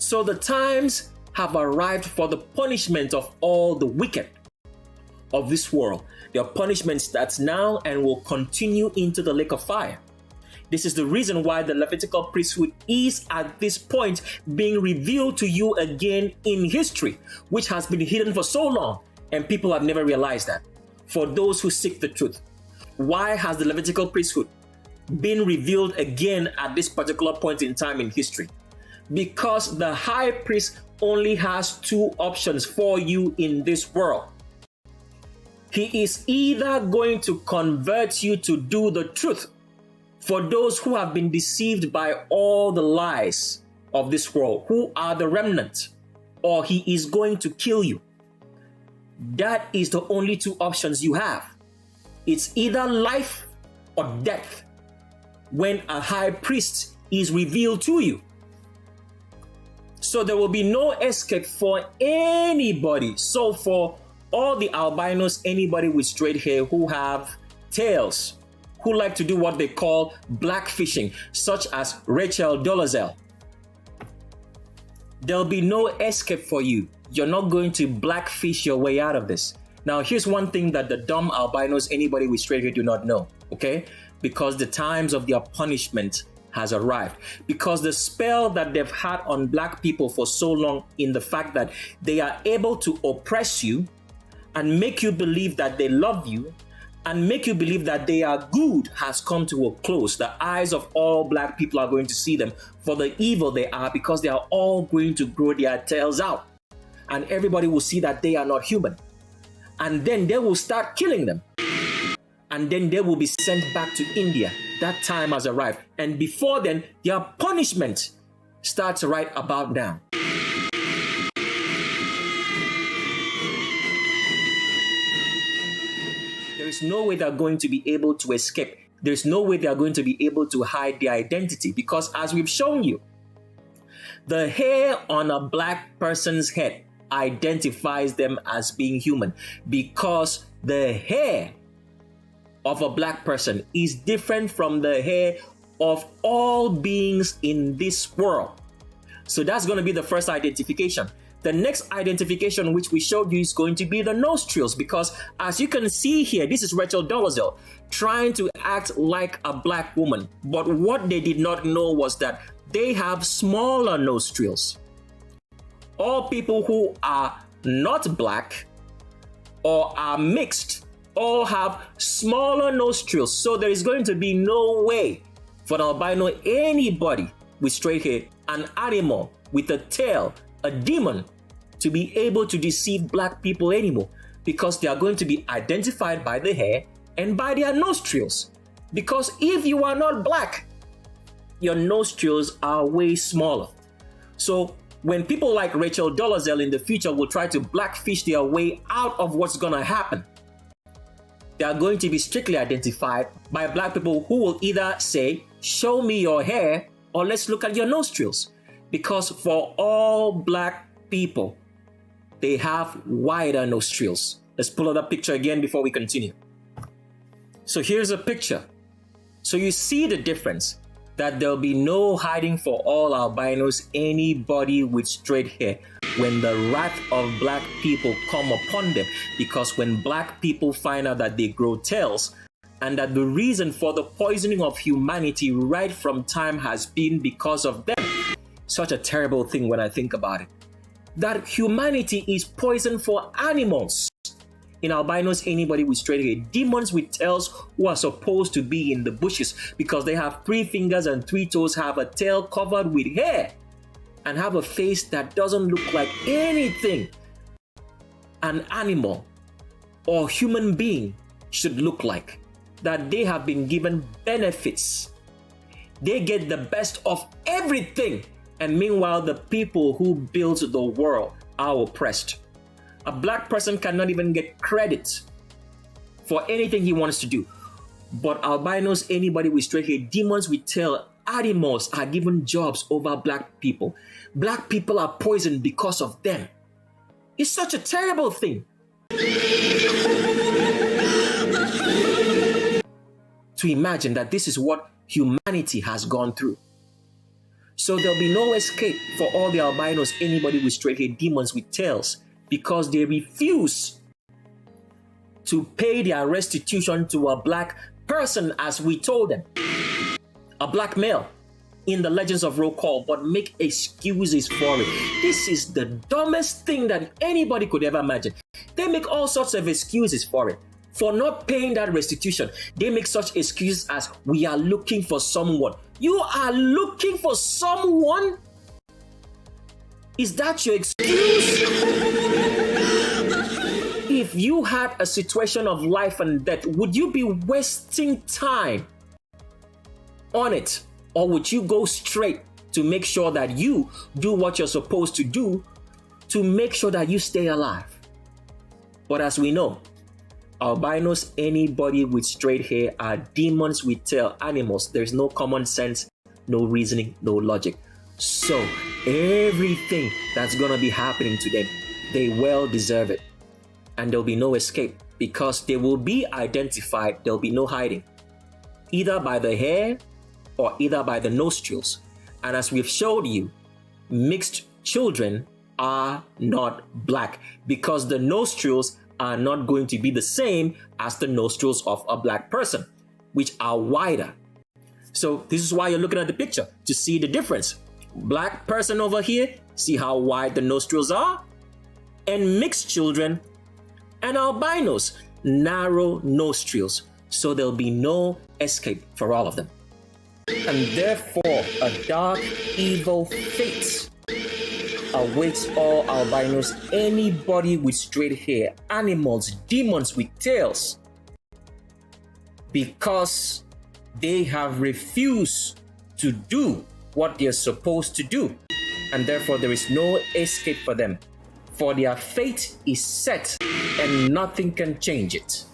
So the times have arrived for the punishment of all the wicked of this world. Their punishment starts now and will continue into the lake of fire. This is the reason why the Levitical priesthood is at this point being revealed to you again in history, which has been hidden for so long and people have never realized that. For those who seek the truth, why has the Levitical priesthood been revealed again at this particular point in time in history? Because the high priest only has two options for you in this world. He is either going to convert you to do the truth for those who have been deceived by all the lies of this world, who are the remnant, or he is going to kill you. That is the only two options you have. It's either life or death when a high priest is revealed to you. So there will be no escape for anybody. So for all the albinos, anybody with straight hair who have tails, who like to do what they call blackfishing, such as Rachel Dolezal, there'll be no escape for you. You're not going to blackfish your way out of this. Now, here's one thing that the dumb albinos, anybody with straight hair, do not know, okay? Because the times of their punishment has arrived. Because the spell that they've had on black people for so long, in the fact that they are able to oppress you and make you believe that they love you and make you believe that they are good, has come to a close. The eyes of all black people are going to see them for the evil they are, because they are all going to grow their tails out. And everybody will see that they are not human. And then they will start killing them. And then they will be sent back to India. That time has arrived. And before then, their punishment starts right about now. There is no way they're going to be able to escape. There's no way they're going to be able to hide their identity, because as we've shown you, the hair on a black person's head identifies them as being human, because the hair of a black person is different from the hair of all beings in this world. So that's going to be the first identification. The next identification, which we showed you, is going to be the nostrils, because as you can see here, this is Rachel Dolezal trying to act like a black woman. But what they did not know was that they have smaller nostrils. All people who are not black or are mixed all have smaller nostrils. So there is going to be no way for an albino, anybody with straight hair, an animal with a tail, a demon, to be able to deceive black people anymore, because they are going to be identified by the hair and by their nostrils. Because if you are not black, your nostrils are way smaller. So when people like Rachel Dolezal in the future will try to blackfish their way out of what's going to happen, they are going to be strictly identified by black people who will either say, "Show me your hair," or "Let's look at your nostrils." Because for all black people, they have wider nostrils. Let's pull up that picture again before we continue. So here's a picture. So you see the difference, that there'll be no hiding for all albinos, anybody with straight hair, when the wrath of black people come upon them. Because when black people find out that they grow tails, and that the reason for the poisoning of humanity right from time has been because of them. Such a terrible thing when I think about it. That humanity is poison for animals. In albinos, anybody with straight hair, demons with tails who are supposed to be in the bushes because they have 3 fingers and 3 toes, have a tail covered with hair, and have a face that doesn't look like anything an animal or human being should look like. That they have been given benefits. They get the best of everything. And meanwhile, the people who built the world are oppressed. A black person cannot even get credit for anything he wants to do. But albinos, anybody with straight hair, demons with tail, animals are given jobs over black people. Black people are poisoned because of them. It's such a terrible thing. To imagine that this is what humanity has gone through. So there'll be no escape for all the albinos, anybody with straight hair, demons with tails, because they refuse to pay their restitution to a black person, as we told them, a black male in the Legends of Roll Call, but make excuses for it. This is the dumbest thing that anybody could ever imagine. They make all sorts of excuses for it. For not paying that restitution, they make such excuses as, we are looking for someone. You are looking for someone? Is that your excuse? If you had a situation of life and death, would you be wasting time on it? Or would you go straight to make sure that you do what you're supposed to do to make sure that you stay alive? But as we know, albinos, anybody with straight hair, are demons with tail, animals. There's no common sense, no reasoning, no logic. So everything that's going to be happening to them, they well deserve it. And there'll be no escape, because they will be identified. There'll be no hiding, either by the hair or either by the nostrils. And as we've showed you, mixed children are not black, because the nostrils are not going to be the same as the nostrils of a black person, which are wider. So this is why you're looking at the picture, to see the difference. Black person over here, see how wide the nostrils are? And mixed children and albinos, narrow nostrils. So there'll be no escape for all of them. And therefore, a dark, evil fate awaits all albinos, anybody with straight hair, animals, demons with tails, because they have refused to do what they're supposed to do. And therefore, there is no escape for them, for their fate is set and nothing can change it.